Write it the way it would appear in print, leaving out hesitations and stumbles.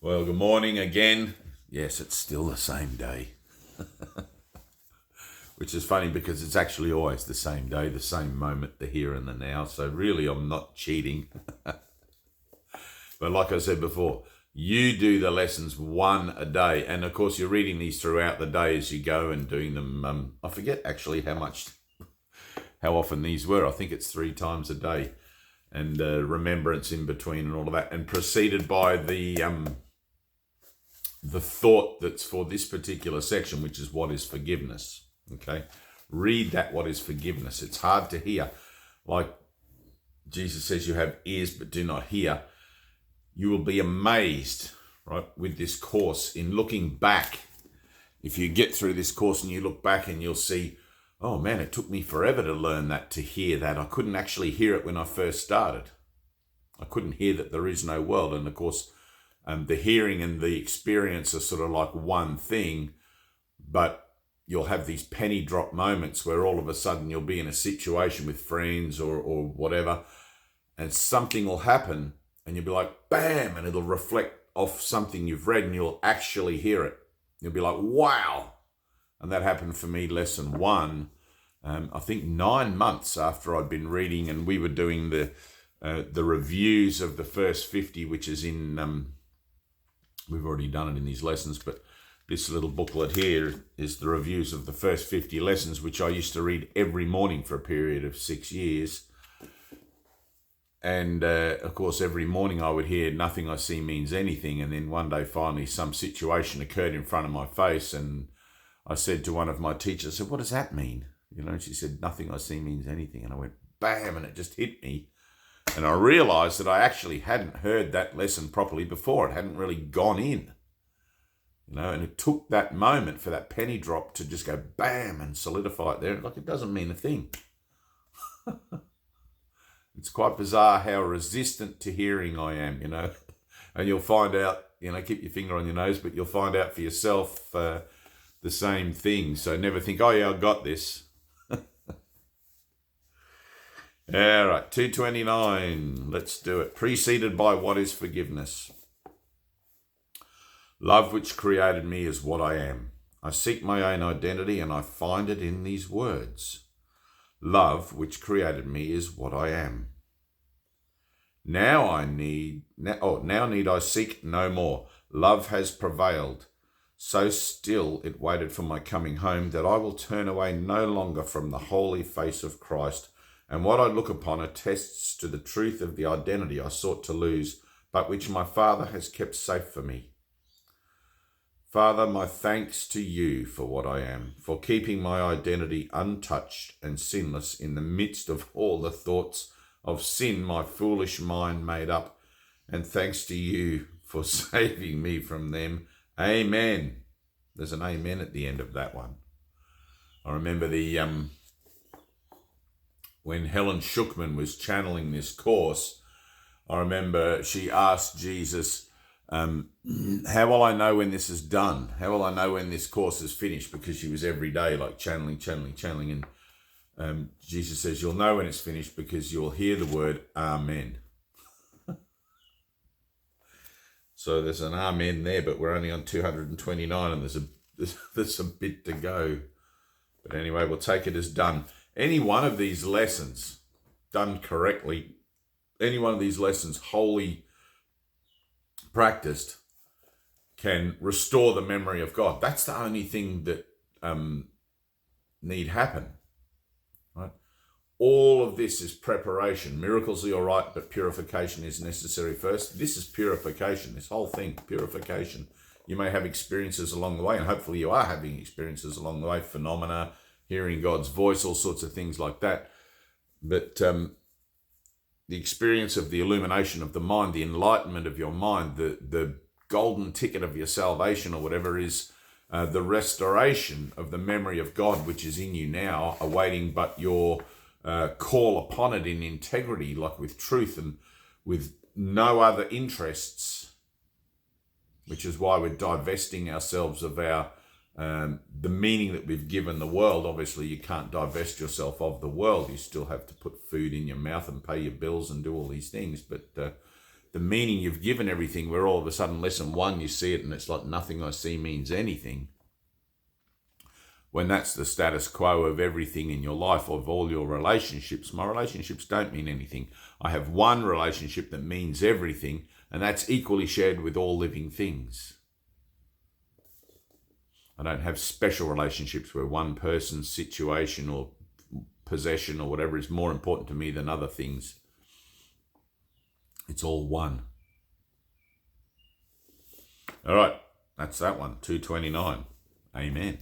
Well, good morning again. Yes, it's still the same day. Which is funny because it's actually always the same day, the same moment, the here and the now. So really, I'm not cheating. But like I said before, you do the lessons one a day. And of course, you're reading these throughout the day as you go and doing them. I forget actually how often these were. I think it's 3 times a day. And remembrance in between and all of that. And preceded by the thought that's for this particular section, which is what is forgiveness. Okay, read that, what is forgiveness. It's hard to hear. Like Jesus says, you have ears but do not hear. You will be amazed, right, with this course in looking back. If you get through this course and you look back and you'll see, oh man, it took me forever to learn that, to hear that. I couldn't actually hear it when I first started. I couldn't hear that there is no world. And of course, the hearing and the experience are sort of like one thing, but you'll have these penny drop moments where all of a sudden you'll be in a situation with friends or whatever, and something will happen and you'll be like, bam, and it'll reflect off something you've read and you'll actually hear it. You'll be like, wow. And that happened for me, lesson 1, I think 9 months after I'd been reading, and we were doing the reviews of the first 50, which is in... We've already done it in these lessons, but this little booklet here is the reviews of the first 50 lessons, which I used to read every morning for a period of 6 years. And, of course, every morning I would hear, nothing I see means anything. And then one day, finally, some situation occurred in front of my face. And I said to one of my teachers, I said, what does that mean? You know, and she said, nothing I see means anything. And I went, bam, and it just hit me. And I realized that I actually hadn't heard that lesson properly before. It hadn't really gone in, you know, and it took that moment for that penny drop to just go bam and solidify it there. Like, it doesn't mean a thing. It's quite bizarre how resistant to hearing I am, you know, and you'll find out, you know, keep your finger on your nose, but you'll find out for yourself the same thing. So never think, oh yeah, I got this. All right, 229, let's do it. Preceded by what is forgiveness. Love which created me is what I am. I seek my own identity and I find it in these words. Love which created me is what I am. Now need I seek no more. Love has prevailed. So still it waited for my coming home that I will turn away no longer from the holy face of Christ. And what I look upon attests to the truth of the identity I sought to lose, but which my Father has kept safe for me. Father, my thanks to you for what I am, for keeping my identity untouched and sinless in the midst of all the thoughts of sin my foolish mind made up, and thanks to you for saving me from them. Amen. There's an amen at the end of that one. I remember when Helen Schuckman was channeling this course, I remember she asked Jesus, how will I know when this is done? How will I know when this course is finished? Because she was every day like channeling. And Jesus says, you'll know when it's finished because you'll hear the word amen. So there's an amen there, but we're only on 229 and there's a bit to go. But anyway, we'll take it as done. Any one of these lessons done correctly, any one of these lessons wholly practiced, can restore the memory of God. That's the only thing that need happen. Right? All of this is preparation. Miracles are all right, but purification is necessary first. This is purification, this whole thing, purification. You may have experiences along the way, and hopefully you are having experiences along the way, phenomena, hearing God's voice, all sorts of things like that. But the experience of the illumination of the mind, the enlightenment of your mind, the golden ticket of your salvation or whatever is the restoration of the memory of God, which is in you now, awaiting but your call upon it in integrity, like with truth and with no other interests, which is why we're divesting ourselves of our the meaning that we've given the world. Obviously, you can't divest yourself of the world. You still have to put food in your mouth and pay your bills and do all these things. But the meaning you've given everything, where all of a sudden lesson 1, you see it and it's like nothing I see means anything. When that's the status quo of everything in your life, of all your relationships, my relationships don't mean anything. I have one relationship that means everything, and that's equally shared with all living things. I don't have special relationships where one person's situation or possession or whatever is more important to me than other things. It's all one. All right, that's that one, 229. Amen.